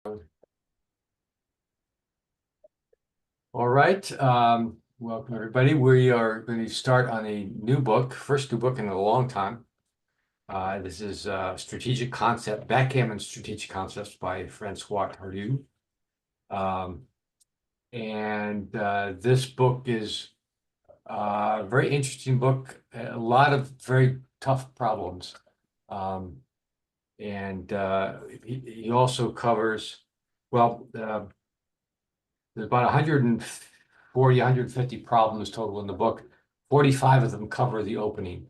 All right. Welcome everybody. We are going to start on a new book, first new book in a long time. This is Backgammon Strategic Concepts by Francois Tardieu. This book is a very interesting book, a lot of very tough problems. He also covers, there's about 140, 150 problems total in the book. 45 of them cover the opening.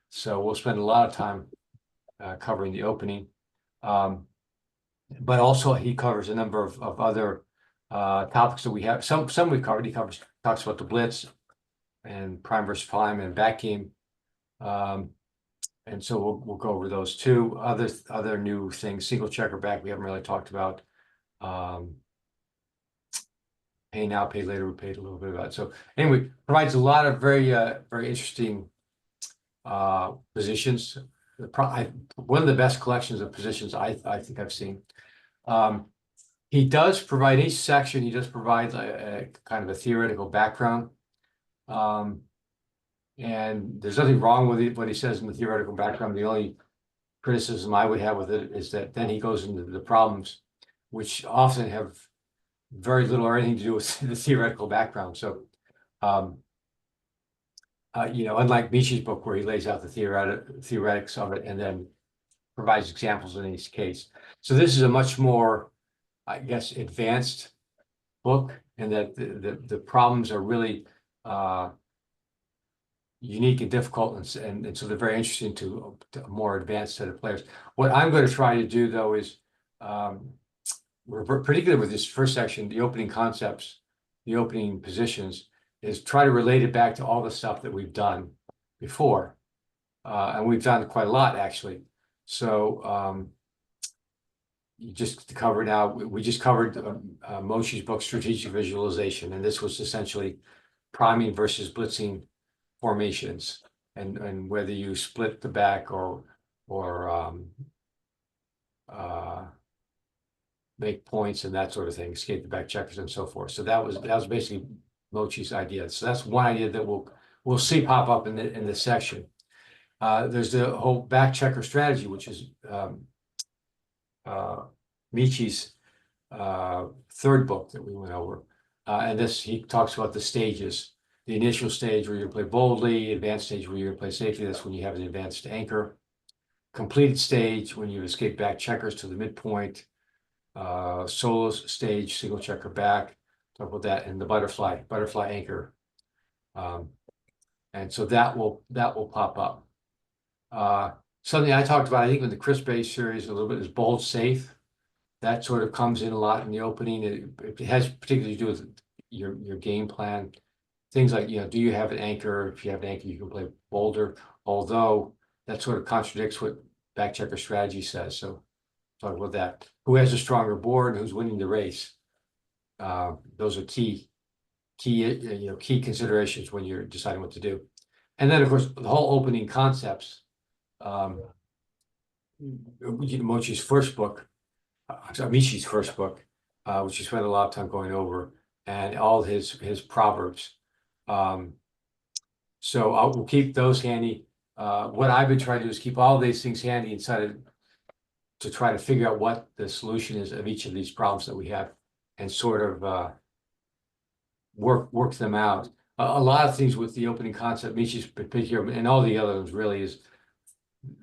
So we'll spend a lot of time covering the opening. But also he covers a number of other topics that we have. Some we've covered. He talks about the blitz and prime versus prime and back game. And so we'll go over those too. Other new things, single checker back, we haven't really talked about. Pay now, pay later, we paid a little bit about it. So anyway, provides a lot of very interesting positions. One of the best collections of positions I think I've seen. He does provide, each section, he does provide a kind of a theoretical background. And there's nothing wrong with what he says in the theoretical background. The only criticism I would have with it is that then he goes into the problems, which often have very little or anything to do with the theoretical background. So, unlike Michi's book where he lays out the theoretics of it and then provides examples in each case. So this is a much more, I guess, advanced book, and that the problems are really unique and difficult, and so they're very interesting to a more advanced set of players. What I'm going to try to do, though, is particularly with this first section, the opening concepts, the opening positions, is try to relate it back to all the stuff that we've done before. And we've done quite a lot, actually. So just to cover now, we just covered Moshe's book, Strategic Visualization, and this was essentially priming versus blitzing formations, and whether you split the back or make points and that sort of thing, escape the back checkers and so forth. So that was basically Mochi's idea. So that's one idea that we'll see pop up in this section. There's the whole back checker strategy, which is Michi's third book that we went over. And he talks about the stages. The initial stage where you play boldly, advanced stage where you play safely. That's when you have an advanced anchor. Completed stage when you escape back checkers to the midpoint. Solo stage, single checker back, talk about that, and the butterfly anchor. And so that will pop up. Something I talked about, I think, in the Chris Bay series a little bit, is bold safe. That sort of comes in a lot in the opening. It has particularly to do with your game plan. Things like, do you have an anchor? If you have an anchor, you can play bolder, although that sort of contradicts what back checker strategy says. So talk about that. Who has a stronger board? Who's winning the race? Those are key considerations when you're deciding what to do. And then, of course, the whole opening concepts. Mochi's first book, Michi's first book, which he spent a lot of time going over, and all his proverbs. So we'll keep those handy. What I've been trying to do is keep all these things handy inside to try to figure out what the solution is of each of these problems that we have, and sort of work them out. A lot of things with the opening concept, Michi's particular, and all the other ones really, is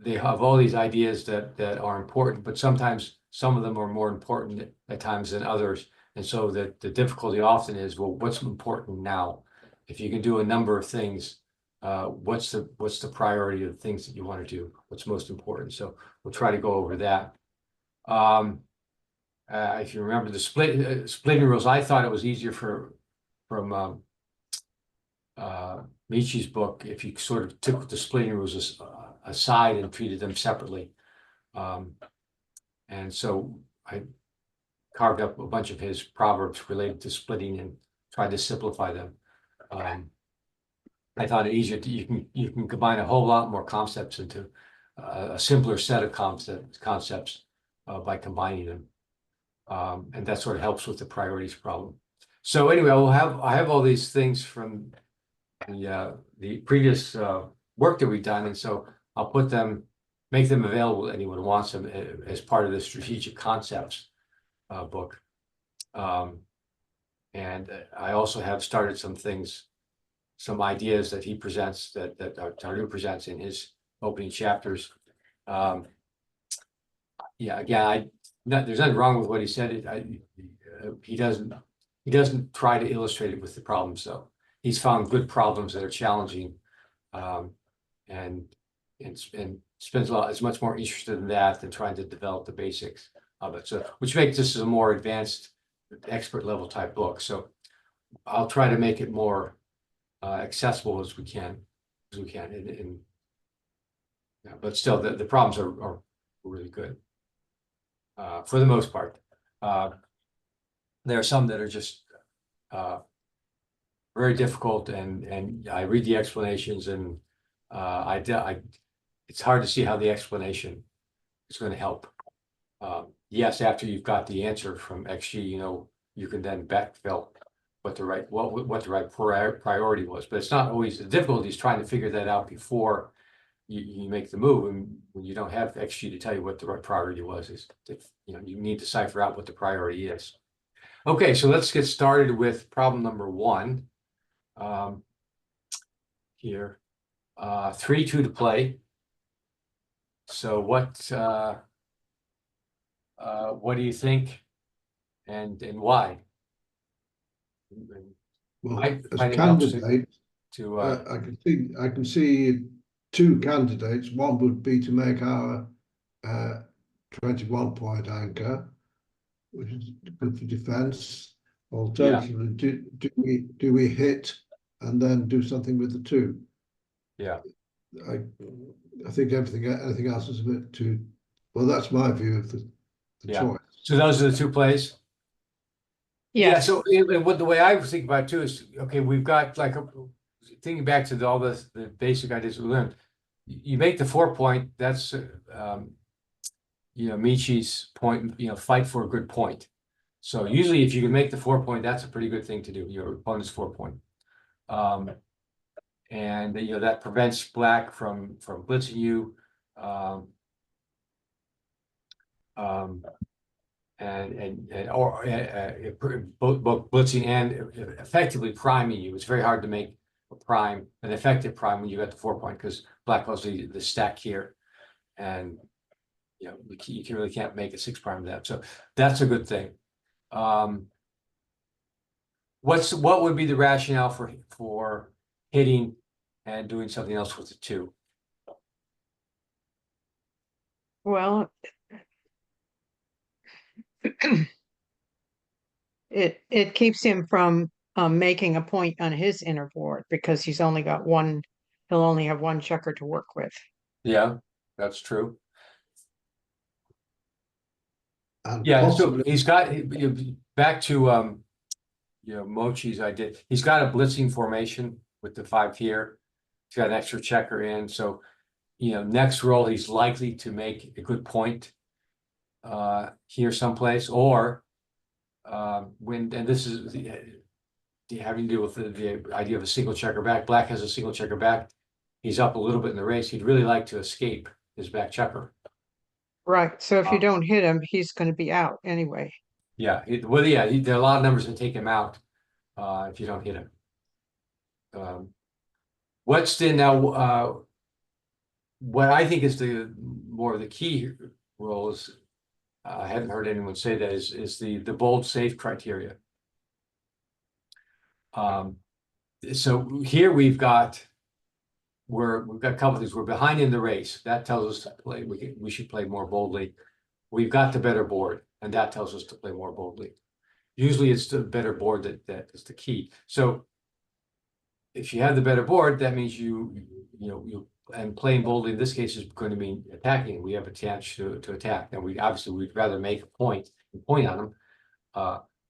they have all these ideas that are important, but sometimes some of them are more important at times than others. And so the difficulty often is, well, what's important now? If you can do a number of things, what's the priority of the things that you want to do? What's most important? So we'll try to go over that. If you remember the splitting rules, I thought it was easier from Michi's book if you sort of took the splitting rules aside and treated them separately. And so I carved up a bunch of his proverbs related to splitting and tried to simplify them. I thought it easier you can combine a whole lot more concepts into a simpler set of concepts by combining them. And that sort of helps with the priorities problem. So anyway, I have all these things from the previous work that we've done, and so I'll make them available to anyone who wants them as part of the strategic concepts book. And I also have started some ideas that he presents, that Tardieu presents in his opening chapters. Yeah, again, there's nothing wrong with what he said. He doesn't try to illustrate it with the problems, though. He's found good problems that are challenging, and spends is much more interested in that than trying to develop the basics of it. So, which makes this a more advanced, expert level type book. So, I'll try to make it more accessible as we can, yeah, but still, the problems are really good for the most part. There are some that are just very difficult, and I read the explanations, and it's hard to see how the explanation is going to help. Yes, after you've got the answer from XG, you can then backfill what the right priority was, but it's not always. The difficulty is trying to figure that out before you make the move, and when you don't have XG to tell you what the right priority was, you need to cipher out what the priority is. Okay, so let's get started with problem number 1. Here, 3-2 to play. So what do you think, and why? Well, as a candidate, I can see 2 candidates. One would be to make our 21-point anchor, which is good for defence. Alternatively, do we hit and then do something with the 2? Yeah, I think anything else is a bit too. Well, that's my view of the choice. So those are the 2 plays. Yes. Yeah. So the way I was thinking about it too is, okay, we've got thinking back to all the basic ideas we learned. You make the 4-point. That's Michi's point. Fight for a good point. So usually, if you can make the 4-point, that's a pretty good thing to do. Your opponent's 4-point, and that prevents Black from blitzing you. Both blitzing and effectively priming you. It's very hard to make an effective prime when you got the 4-point, because Black loves the stack here, and you really can't make a 6 prime of that. So that's a good thing. What would be the rationale for hitting and doing something else with the 2? Well, it keeps him from making a point on his inner board, because he's only got one. He'll only have 1 checker to work with. Yeah, that's true. And yeah, possibly, so he's got back to Mochi's idea. He's got a blitzing formation with the 5 here. He's got an extra checker in, so next roll he's likely to make a good point here someplace, or and this is having to do with the idea of a single checker back. Black has a single checker back. He's up a little bit in the race. He'd really like to escape his back checker. Right. So if you don't hit him, he's going to be out anyway. Yeah. There are a lot of numbers that take him out if you don't hit him. What's the now? What I think is more of the key role is, I haven't heard anyone say that, is the bold safe criteria. So here we've got a couple of things. We're behind in the race. That tells us to play. We should play more boldly. We've got the better board, and that tells us to play more boldly. Usually, it's the better board that is the key. So if you have the better board, that means and playing boldly in this case is going to mean attacking. We have a chance to attack, and we'd rather make a point on them.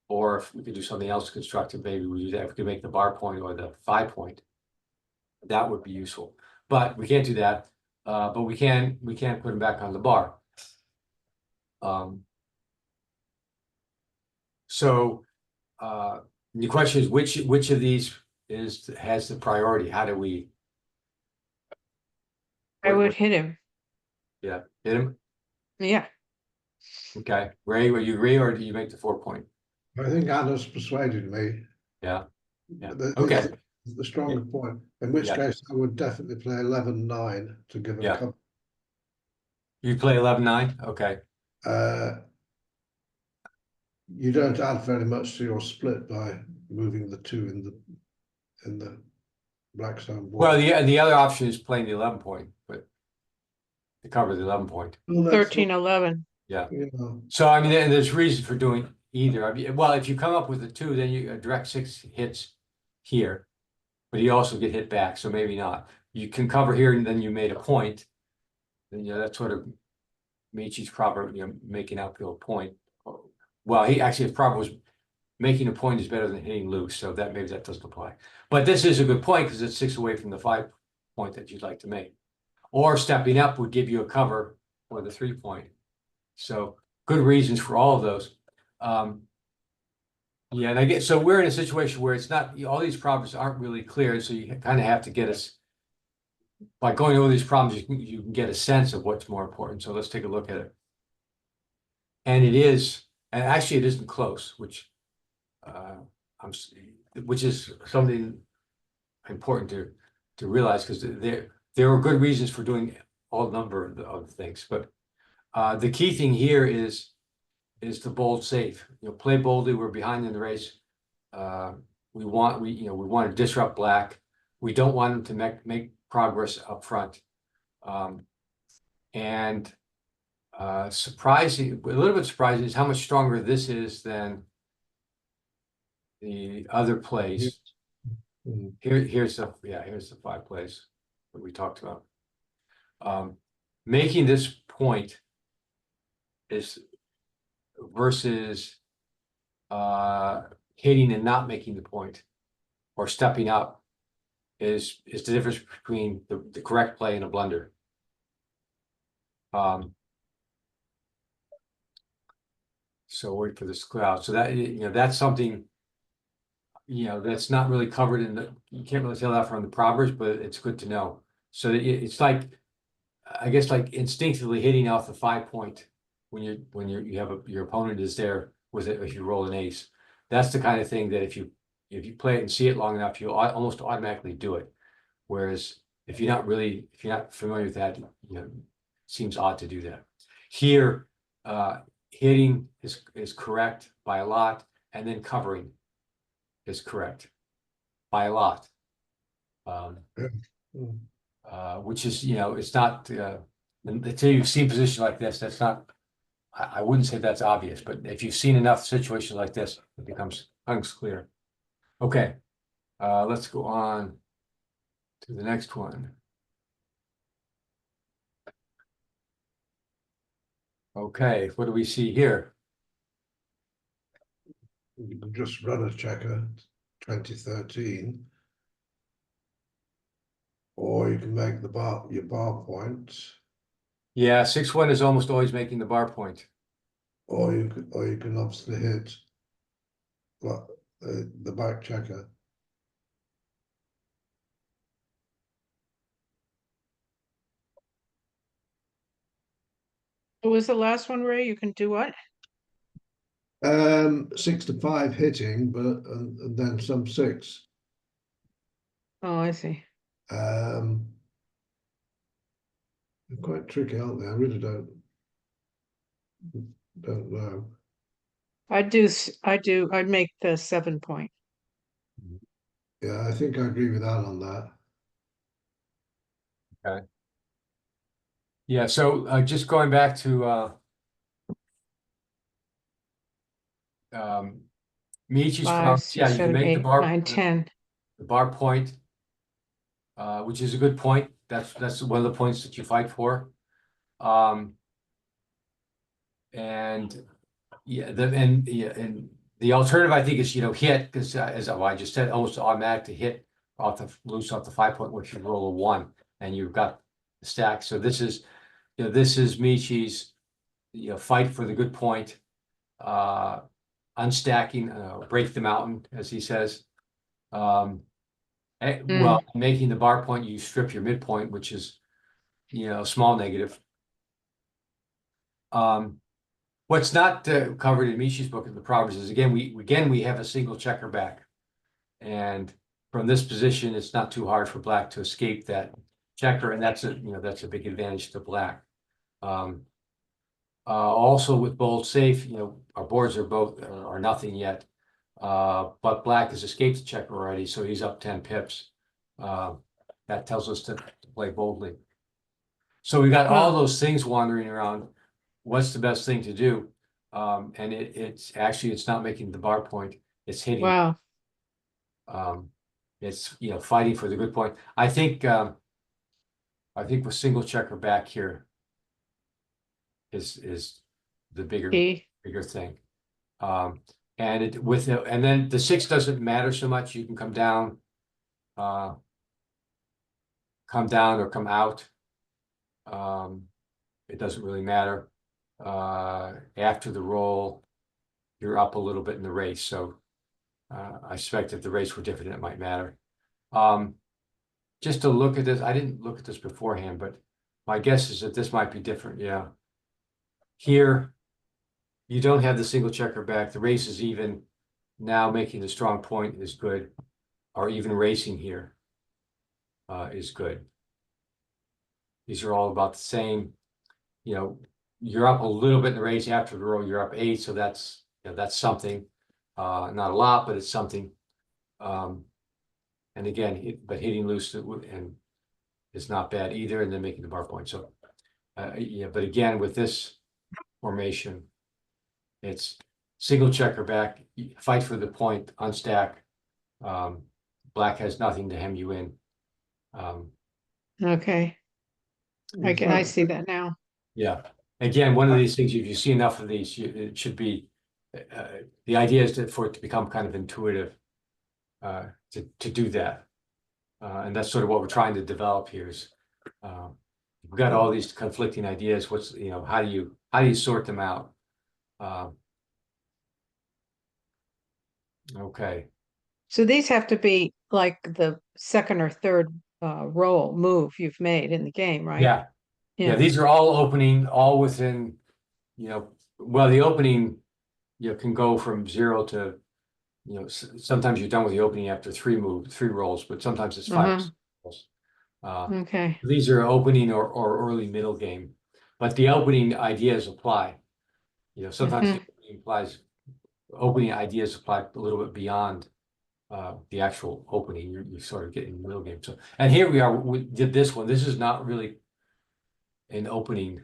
Or if we could do something else constructive, maybe we do that. If we could make the bar point or the 5-point, that would be useful. But we can't do that. But we can put them back on the bar. So, the question is, which of these has the priority? How do we? I would hit him. Yeah, hit him? Yeah, Okay, Ray, will you agree, or do you make the 4 point? I think Anna's persuaded me. Yeah, yeah, That okay, is the stronger point, in which Yeah. case I would definitely play 11-9 to give Yeah. a couple. you play 11-9, okay, You don't add very much to your split by moving the two in the Blackstone board. well, the other option is playing the 11 point, but to cover the 11 point, Well, that's 13, 11. yeah. You know, So I mean, there's reason for doing either. I mean, well, if you come up with a 2, then you a direct 6 hits here, but you also get hit back, so maybe not. You can cover here, and then you made a point. Then that's sort of Michi's proper, making outfield point. Well, he actually, his proper was making a point is better than hitting loose, so that maybe that doesn't apply. But this is a good point because it's 6 away from the 5 point that you'd like to make. Or stepping up would give you a cover for the 3 point. So good reasons for all of those. Yeah, and I get, so we're in a situation where it's not, all these problems aren't really clear, so you kind of have to get us, by going over these problems, you can get a sense of what's more important. So let's take a look at it. And it is, and actually it isn't close, which which is something important to realize, because there are good reasons for doing all number of things, but the key thing here is to bold safe. Play boldly. We're behind in the race. We want to disrupt black. We don't want them to make progress up front. And surprising, a little bit surprising is how much stronger this is than the other plays. mm, Here's the 5 plays that we talked about. Making this point is versus hitting and not making the point, or stepping up, is the difference between the correct play and a blunder. So wait for this cloud. So that that's something that's not really covered in the. You can't really tell that from the Proverbs, but it's good to know. So it's like, I guess, like instinctively hitting off the 5 point when you have your opponent is there with it. If you roll an ace, that's the kind of thing that if you play it and see it long enough, you'll almost automatically do it. Whereas if you're not familiar with that, seems odd to do that. Here, hitting is correct by a lot, and then covering is correct by a lot. mm. Which is, it's not, until you've seen positions like this, that's not, I wouldn't say that's obvious, but if you've seen enough situations like this, it becomes clear. Okay, let's go on to the next one. Okay, what do we see here? You can just run a checker 2013, or you can make your bar point, Yeah, 6-1 is almost always making the bar point. or you can obviously hit the back checker. What was the last one, Ray? You can do what? 6 to 5 hitting, but and then some 6. Oh, I see. They're quite tricky, aren't they? I really don't know. I'd make the 7 point. Yeah, I think I agree with Anne on that. Okay. Yeah, so just going back to Michi's 5, problem, 6, you can 7, make 8, 9, 10. the bar point, which is a good point. That's one of the points that you fight for. And the alternative, I think, is hit, because as I just said, almost automatic to hit off the 5 point, which you roll a 1 and you've got the stack. So this is Michi's fight for the good point. unstacking, break the mountain, as he says. Well, making the bar point, you strip your midpoint, which is, small negative. What's not covered in Michi's book of the Proverbs is, again, we have a single checker back. And from this position, it's not too hard for black to escape that checker, and that's a big advantage to black. Also with bold safe, our boards are nothing yet. But black has escaped the checker already, so he's up 10 pips. That tells us to play boldly. So we got all those things wandering around. What's the best thing to do? And it's not making the bar point, it's hitting. Wow. It's fighting for the good point. I think with single checker back here is the bigger thing. And then the 6 doesn't matter so much. You can come down or come out. It doesn't really matter. After the roll, you're up a little bit in the race. So I suspect if the race were different, it might matter. Just to look at this, I didn't look at this beforehand, but my guess is that this might be different. Yeah. Here, you don't have the single checker back. The race is even. Now making the strong point is good, or even racing here is good. These are all about the same. You're up a little bit in the race. After the roll, you're up 8, so that's something. Not a lot, but it's something. And again, but hitting loose and is not bad either, and then making the bar point. So, but again, with this formation, it's single checker back, fight for the point, unstack. Black has nothing to hem you in. Okay. I see that now. Yeah. Again, one of these things, if you see enough of these, it should be, the idea is for it to become kind of intuitive to do that. And that's sort of what we're trying to develop here is we've got all these conflicting ideas. How do you sort them out? Okay. So these have to be like the second or third move you've made in the game, right? Yeah, these are all opening, all within, well, the opening, can go from 0 to, sometimes you're done with the opening after 3 rolls, but sometimes it's 5 rolls. Okay. These are opening or early middle game, but the opening ideas apply. Sometimes opening ideas apply a little bit beyond the actual opening. You're sort of getting the middle game. So, and here we are. We did this one. This is not really an opening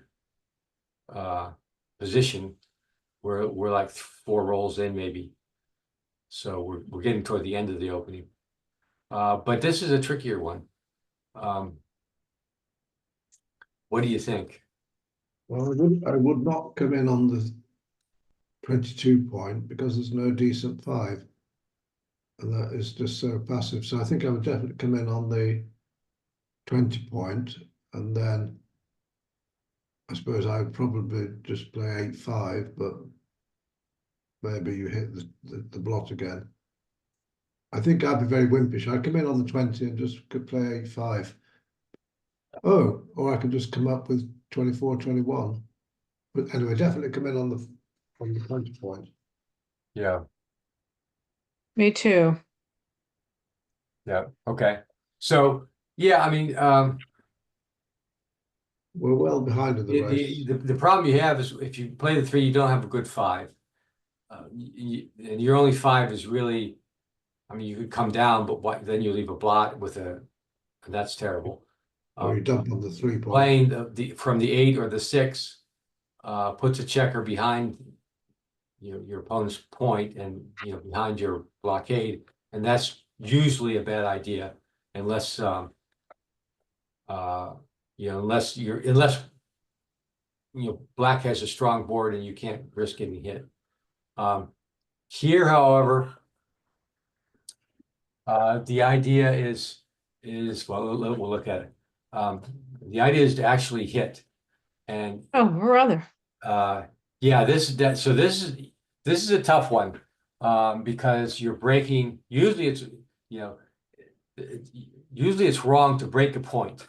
position. We're like 4 rolls in maybe. So we're getting toward the end of the opening. But this is a trickier one. What do you think? Well, I would not come in on the 22 point because there's no decent 5. And that is just so passive. So I think I would definitely come in on the 20 point, and then I suppose I would probably just play 8-5, but maybe you hit the blot again. I think I'd be very wimpish. I'd come in on the 20 and just could play 8-5. Oh, or I could just come up with 24-21. But anyway, definitely come in on the 20 point. Yeah. Me too. Yeah. Okay. So yeah, I mean, we're well behind in the race. The problem you have is if you play the 3, you don't have a good 5. And your only 5 is really, I mean, you could come down, but then you leave a blot and that's terrible. Or you dump on the 3 point. Playing from the 8 or the 6 puts a checker behind your opponent's point and behind your blockade, and that's usually a bad idea unless black has a strong board and you can't risk getting hit. Here, however, the idea is well, we'll look at it. The idea is to actually hit, and Oh, brother. yeah, this is this is a tough one, because you're breaking, usually it's, you know, usually it's wrong to break a point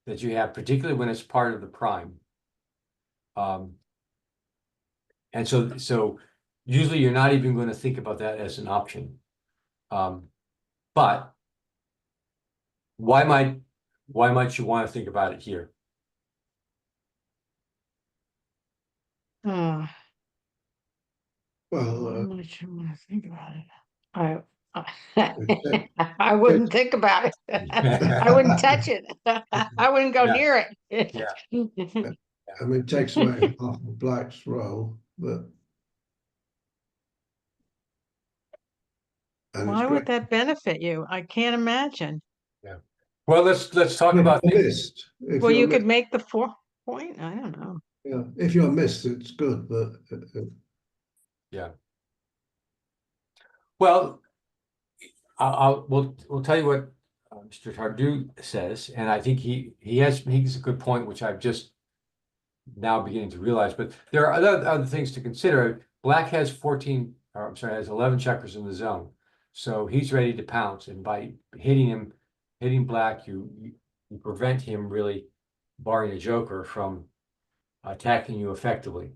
that you have, particularly when it's part of the prime. And so usually you're not even going to think about that as an option. But why might you want to think about it here? Uh, Well, how much I want to think about it. I it I wouldn't think about it. I wouldn't touch it. I wouldn't go Yeah. near it. Yeah. I mean, it takes away half of black's role, but. And it's Why would great. that benefit you? I can't imagine. Well, let's talk about If you're things. missed, if Well, you're you missed, could make the 4 point. I don't know. yeah, if you're missed, it's good, but Yeah. Well, we'll tell you what Mr. Tardieu says, and I think he makes a good point, which I've just now beginning to realize. But there are other things to consider. Black has 14, or I'm sorry, has 11 checkers in the zone, so he's ready to pounce. And by hitting black, you prevent him really, barring a joker, from attacking you effectively.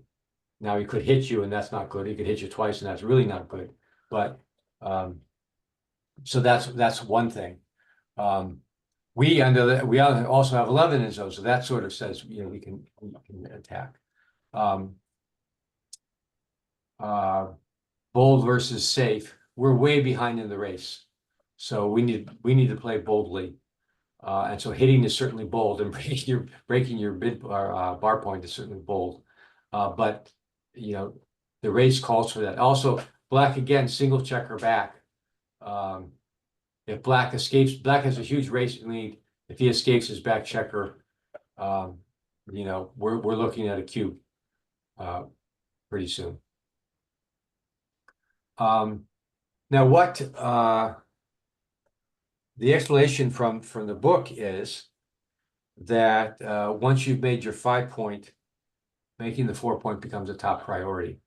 Now he could hit you, and that's not good. He could hit you twice, and that's really not good. But so that's one thing. We also have 11 in zone, so that sort of says, you know, we can attack. Bold versus safe. We're way behind in the race, so we need to play boldly. And so hitting is certainly bold, and breaking your bid bar point is certainly bold. But you know, the race calls for that. Also, black again, single checker back. If black escapes, black has a huge race lead. If he escapes his back checker, you know, we're looking at a cube pretty soon. Now what the explanation from the book is that once you've made your 5-point, making the 4-point becomes a top priority.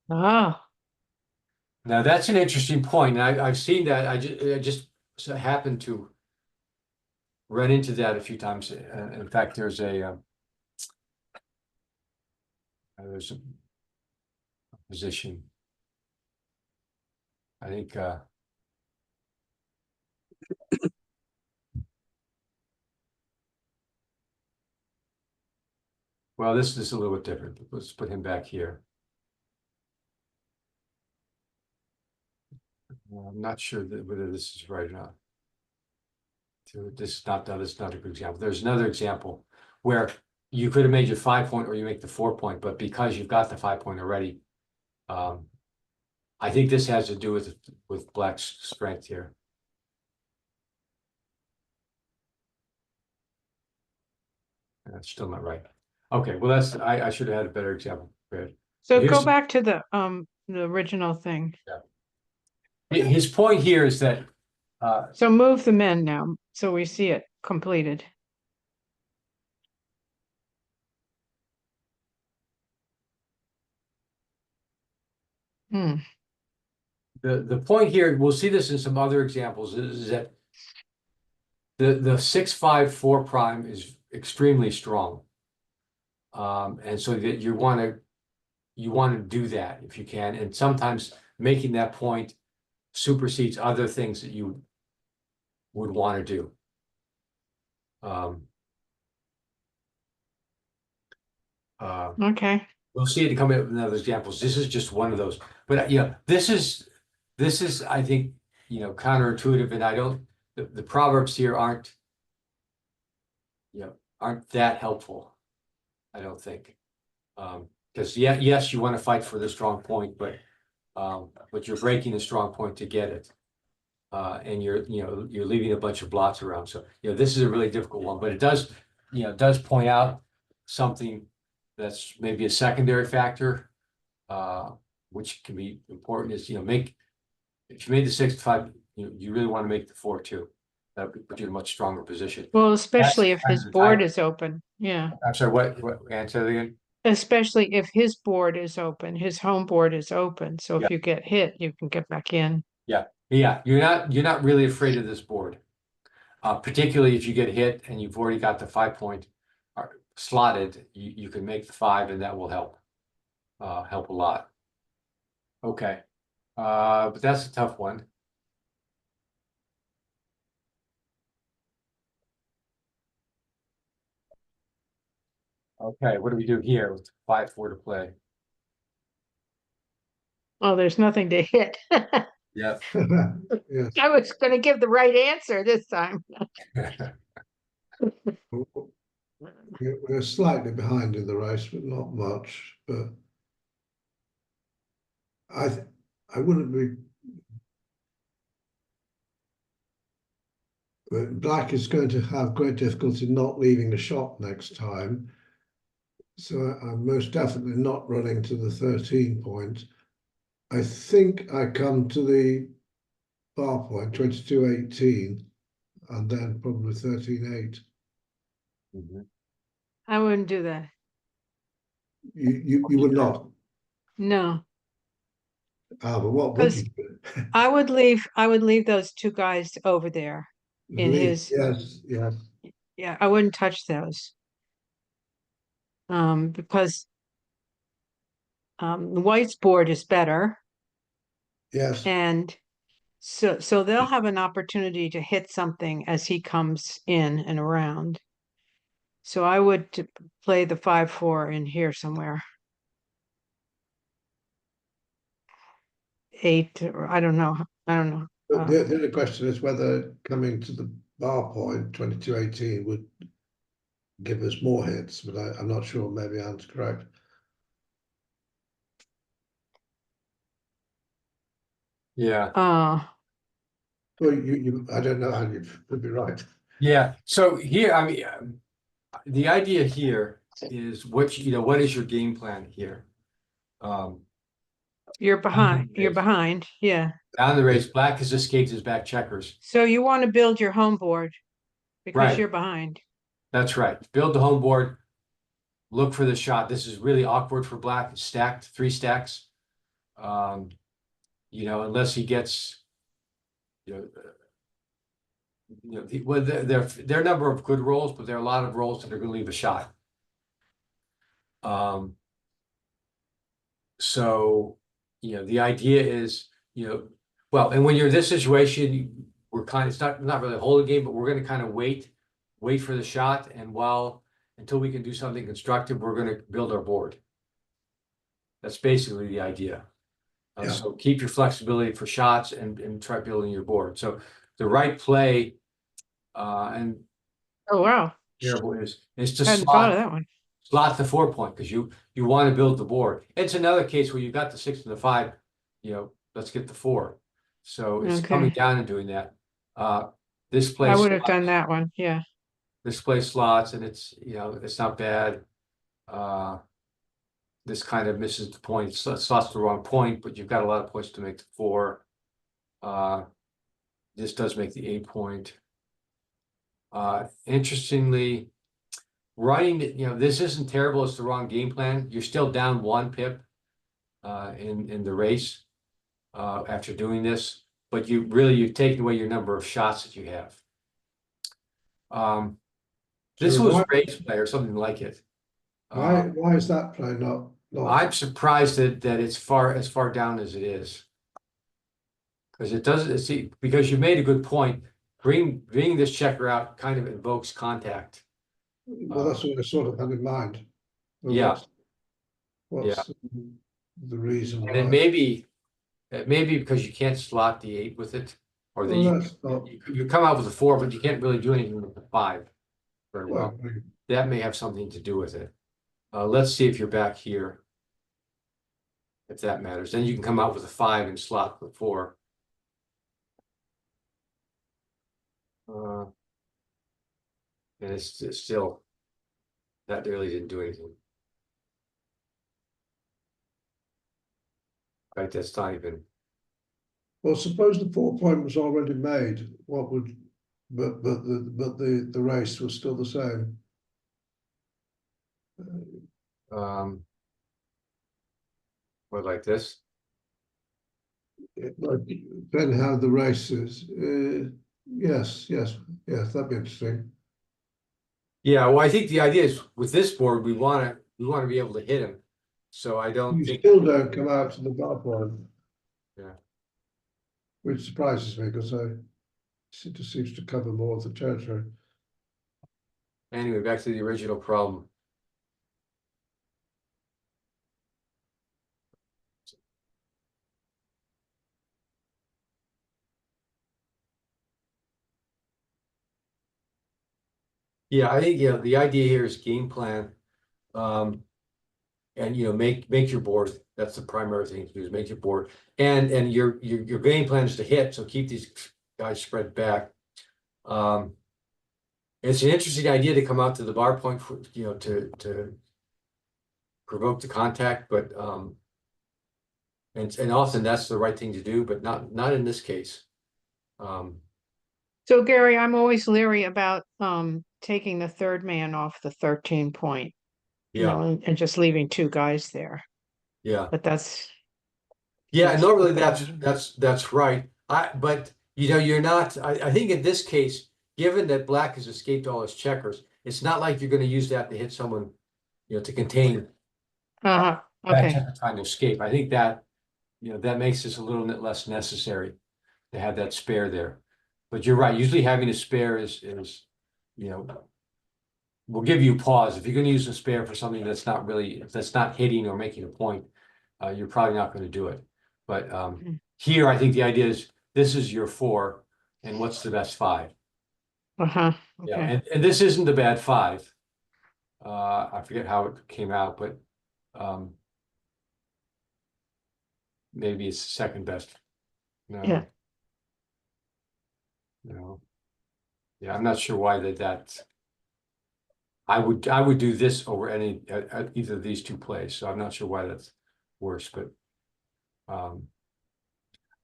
Oh, Now that's an interesting point, and I've seen that. I just happened to run into that a few times. In fact, there's a position. I think well, this is a little bit different. Let's put him back here. I'm not sure whether this is right or not. This is not a good example. There's another example where you could have made your 5-point or you make the 4-point, but because you've got the 5-point already, I think this has to do with black's strength here. That's still not right. Okay, well that's I should have had a better example prepared. so Here's go back to the original thing. his point here is that So move them in now, so we see it completed. Hmm. the point here, we'll see this in some other examples, is that the 6-5-4 prime is extremely strong. And so that you want to do that if you can, and sometimes making that point supersedes other things that you would want to do. Okay. We'll see it coming up with other examples. This is just one of those. But you know, this is I think, you know, counterintuitive, and I don't the proverbs here aren't, you know, aren't that helpful, I don't think. Because yes, you want to fight for the strong point, but you're breaking the strong point to get it. And you're leaving a bunch of blots around. So, you know, this is a really difficult one, but it does point out something that's maybe a secondary factor, which can be important, is, you know, if you made the 6-5, you really want to make the 4-2. That would put you in a much stronger position. Well, especially if kind his of the board title. is open. Yeah. I'm sorry, what answer that again? Especially if his board is open, his home board is open, so Yeah. if you get hit, you can get back in. Yeah, you're not really afraid of this board. Particularly if you get hit and you've already got the 5 point slotted, you can make the 5 and that will help. Help a lot. Okay, but that's a tough one. Okay, what do we do here with 5-4 to play? Oh, there's nothing to hit. Yeah. Yes. I was gonna give the right answer this time. We're slightly behind in the race, but not much. But I wouldn't be. But Black is going to have great difficulty not leaving a shot next time. So I'm most definitely not running to the 13 point. I think I come to the bar point, 22-18, and then probably 13-8. Mhm. I wouldn't do that. You would not. No, But what would you do? I would leave those two guys over there in his, Yes, yes, yeah, I wouldn't touch those. Because the white's board is better, yes. and so they'll have an opportunity to hit something as he comes in and around. So I would play the 5-4 in here somewhere. 8, or I don't know. But the other question is whether coming to the bar point, 22-18, would give us more hits, but I'm not sure. Maybe Anne's correct. Yeah, Well, I don't know how you would be right. yeah. So here, I mean, the idea here is what what is your game plan here? you're behind, yeah. Down the race, Black has escaped his back checkers. So you want to build your home board because Right. you're behind. That's right. Build the home board. Look for the shot. This is really awkward for Black. It's stacked, 3 stacks. Unless he gets, well, there are a number of good rolls, but there are a lot of rolls that are going to leave a shot. So, the idea is, well, and when you're in this situation, it's not really a holding game, but we're going to kind of wait for the shot, and until we can do something constructive, we're going to build our board. That's basically the idea. Yeah. So keep your flexibility for shots and try building your board. So the right play, and Oh, wow. terrible is to Hadn't thought of that one. slot the 4 point because you want to build the board. It's another case where you got the 6 and the 5. Let's get the 4. So it's coming Okay. down and doing that. This play I would have slots. done that one, yeah. This play slots, and it's it's not bad. This kind of misses the point. It slots the wrong point, but you've got a lot of points to make the 4. This does make the 8 point. Interestingly, running, this isn't terrible. It's the wrong game plan. You're still down 1 pip in the race after doing this, but you've taken away your number of shots that you have. This So was race play or something like it. Why is that play not? I'm surprised that it's as far down as it is. Because it doesn't because you made a good point. Bring this checker out kind of invokes contact. Well, that's what I sort of had in mind. Well, Yeah. What's the reason And why? it may be because you can't slot the 8 with it, or Well, you come out with a 4, but you can't really do anything with the 5 very well. well, That may have something to do with it. Let's see if you're back here. If that matters, then you can come out with a 5 and slot the 4. And it's still, that really didn't do anything. Right, that's not even. well, suppose the 4 point was already made. What would? But the race was still the same. Um. What, like this? Like, depending how the race is. Yes, that'd be interesting. Yeah, well, I think the idea is with this board, we want to be able to hit him. So I don't You think, still don't come out to the bar point. Yeah. Which surprises me because it just seems to cover more of the territory. anyway, back to the original problem. Yeah, I think, the idea here is game plan. And make your board. That's the primary thing to do, is make your board. And your game plan is to hit, so keep these guys spread back. It's an interesting idea to come out to the bar point for, to provoke the contact, but and often that's the right thing to do, but not in this case. So Gary, I'm always leery about taking the third man off the 13 point, Yeah, and just leaving two guys there. yeah. But that's Yeah, That's normally okay. that's right. But you're not. I think in this case, given that black has escaped all his checkers, it's not like you're going to use that to hit someone, to contain Uh-huh. that Okay. checker trying to escape. I think that that makes this a little bit less necessary to have that spare there. But you're right. Usually having a spare is you know will give you pause. If you're going to use a spare for something that's not hitting or making a point, you're probably not going to do it. But Mhm. here, I think the idea is this is your 4, and what's the best 5? Uh-huh. Yeah, Okay. and this isn't a bad 5. I forget how it came out, but um, maybe it's the second best. Yeah. No, no. Yeah, I'm not sure why that. I would do this over any either of these two plays, so I'm not sure why that's worse, um,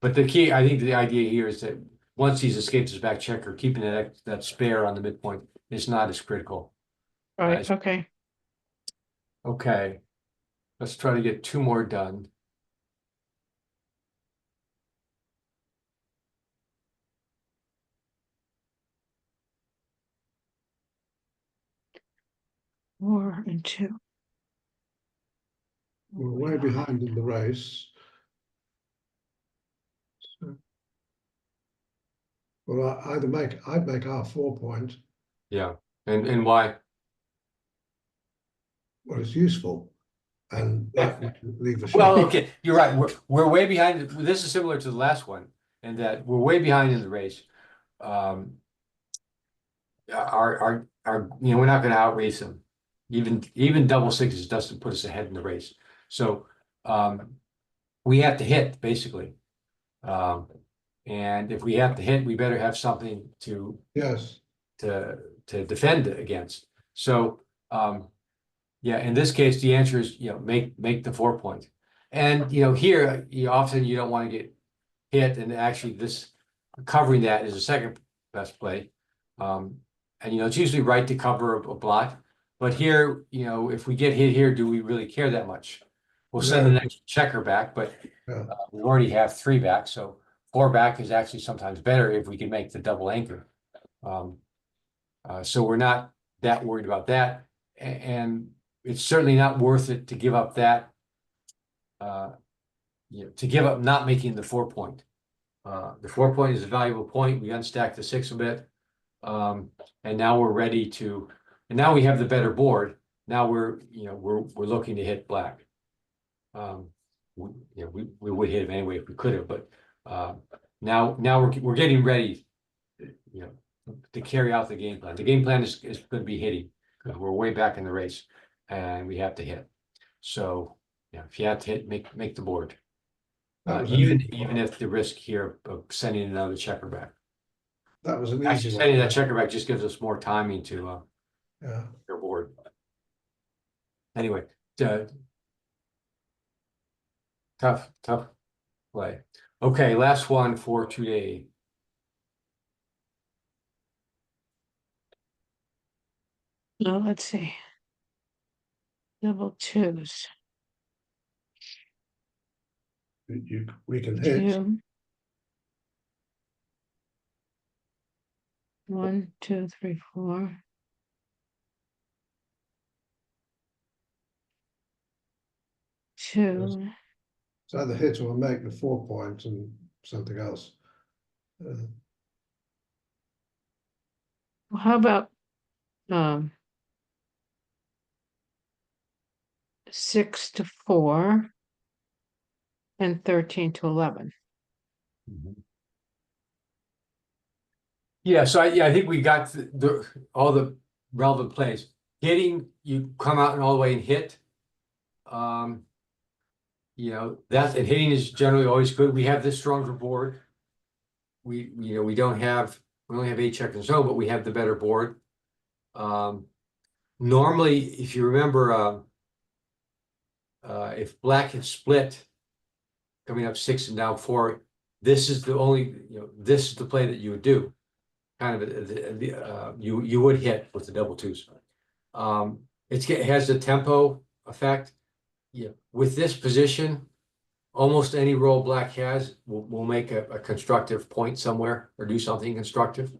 but the key, I think the idea here is that once he's escaped his back checker, keeping that spare on the midpoint is not as critical. Right. Okay. Okay, let's try to get 2 more done. Four and two. We're way behind in the race. So, well, I'd make our 4 point. Yeah, and why? Well, it's useful, and that would leave a Well, shot. okay, you're right. We're way behind. This is similar to the last one, in that we're way behind in the race. Um, we're not going to outrace them. Even double sixes doesn't put us ahead in the race. So we have to hit basically. Um, and if we have to hit, we better have something Yes, to defend against. So yeah, in this case, the answer is make the 4 point. And here often you don't want to get hit, and actually this covering that is the second best play. And it's usually right to cover a blot, but here if we get hit here, do we really care that much? We'll send the no, next checker back, but yeah, we already have 3 back, so 4 back is actually sometimes better if we can make the double anchor. So we're not that worried about that, and it's certainly not worth it to give up that. To give up not making the 4 point. The 4 point is a valuable point. We unstacked the 6 a bit. And now we're ready to, and now we have the better board. Now we're looking to hit black. We would hit him anyway if we could have, but now we're getting ready, to carry out the game plan. The game plan is going to be hitting, because we're way back in the race and we have to hit. So if you have to hit, make the board. that was an Even if the risk here of sending another checker back. that was an Actually, easy sending that one. checker back just gives us more timing to Yeah, your board. Anyway, tough play. Okay, last one for today. No, let's see. double twos, We can hit. two. 1, 2, 3, 4. Two. It's either hit or make the 4 points and something else. How about 6 to 4 and 13 to 11? Yeah, so I think we got all the relevant plays. Hitting, you come out and all the way and hit. You know, and hitting is generally always good. We have this stronger board. We only have 8 checkers, no, but we have the better board. Normally, if you remember, if black had split, coming up 6 and down 4, this is this is the play that you would do. Kind of you would hit with the double twos. It has the tempo effect. Yeah, with this position, almost any roll black has will make a constructive point somewhere or do something constructive.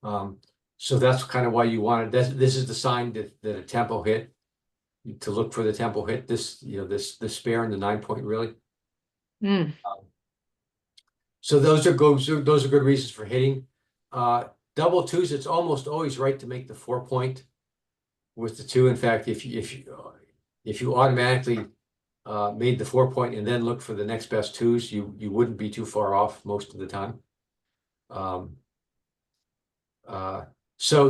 So that's kind of why you wanted this is the sign that a tempo hit, to look for the tempo hit. This this spare and the 9 point really. So those are good reasons for hitting. Double twos, it's almost always right to make the 4 point with the 2. In fact, if you automatically made the 4 point and then look for the next best twos, you wouldn't be too far off most of the time. So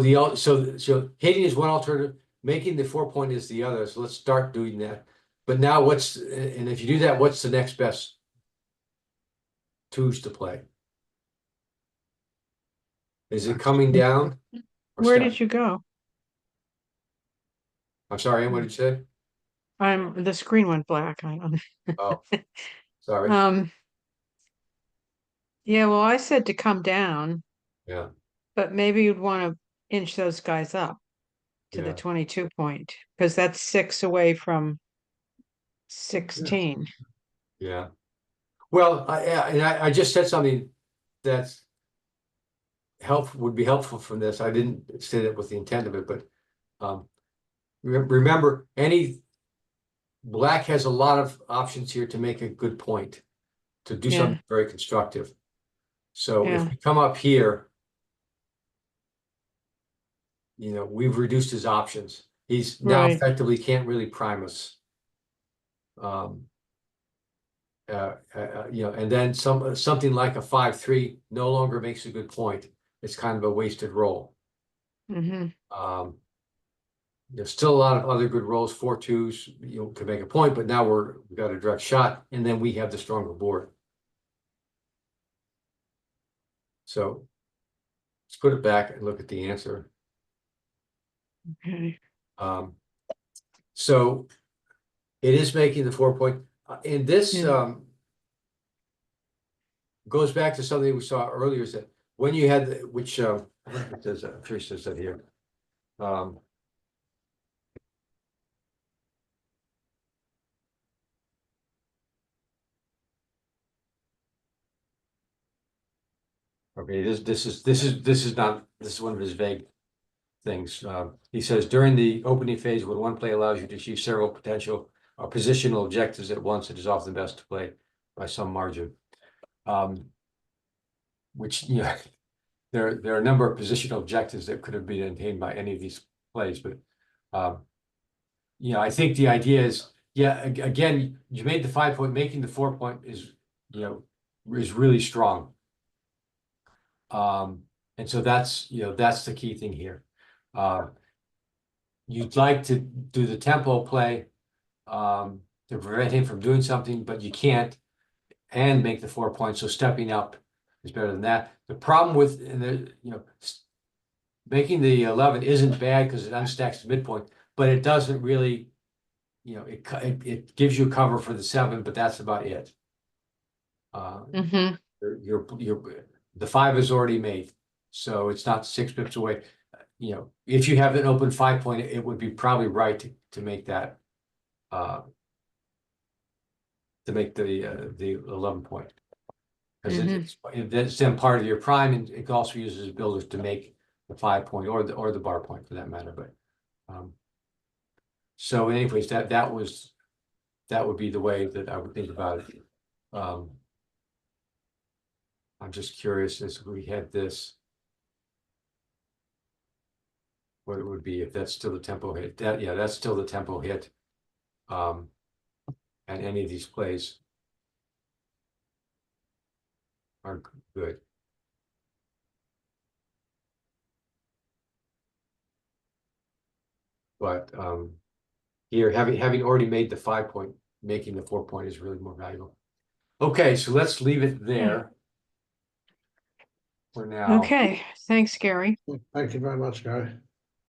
hitting is one alternative, making the 4 point is the other. So let's start doing that. But now and if you do that, what's the next best twos to play? Is it coming down? Where did you go? I'm sorry, Ann, what did you say? The screen went black. Oh, sorry. Yeah, well, I said to come down, Yeah, but maybe you'd want to inch those guys up to the yeah. 22 point, because that's 6 away from 16. Yeah. Well, I just said something that's would be helpful from this. I didn't say that with the intent of it, but remember, black has a lot of options here to make a good point, to do something very constructive. So if we come up here, we've reduced his options. He's now effectively can't really prime us. And then something like a 5-3 no longer makes a good point. It's kind of a wasted roll. There's still a lot of other good rolls. 4-2s, could make a point, but now we've got a direct shot, and then we have the stronger board. So let's put it back and look at the answer. Okay. So it is making the 4 point. And this goes back to something we saw earlier, is that when you had which I think it says, I'm sure it says that here. Okay, this is one of his vague things. He says during the opening phase, when one play allows you to achieve several potential or positional objectives at once, it is often best to play by some margin. Which there are a number of positional objectives that could have been attained by any of these plays, but I think the idea is, again, you made the 5 point, making the 4 point is really strong. And so that's the key thing here. You'd like to do the tempo play to prevent him from doing something, but you can't, and make the 4 points. So stepping up is better than that. The problem with making the 11 isn't bad because it unstacks the midpoint, but it doesn't really, it gives you cover for the 7, but that's about it. The 5 is already made, so it's not 6 pips away. If you have an open 5 point, it would be probably right to make that to make the 11 point. Because Mhm. it's then part of your prime, and it also uses builders to make the 5 point or the bar point for that matter, but. So anyways, that would be the way that I would think about it. I'm just curious, as we had this. What it would be if that's still the tempo hit, that's still the tempo hit. And any of these plays. Are good. But here, having already made the 5 point, making the 4 point is really more valuable. Okay, so let's leave it there. For now. Okay, thanks, Gary. Thank you very much, Gary.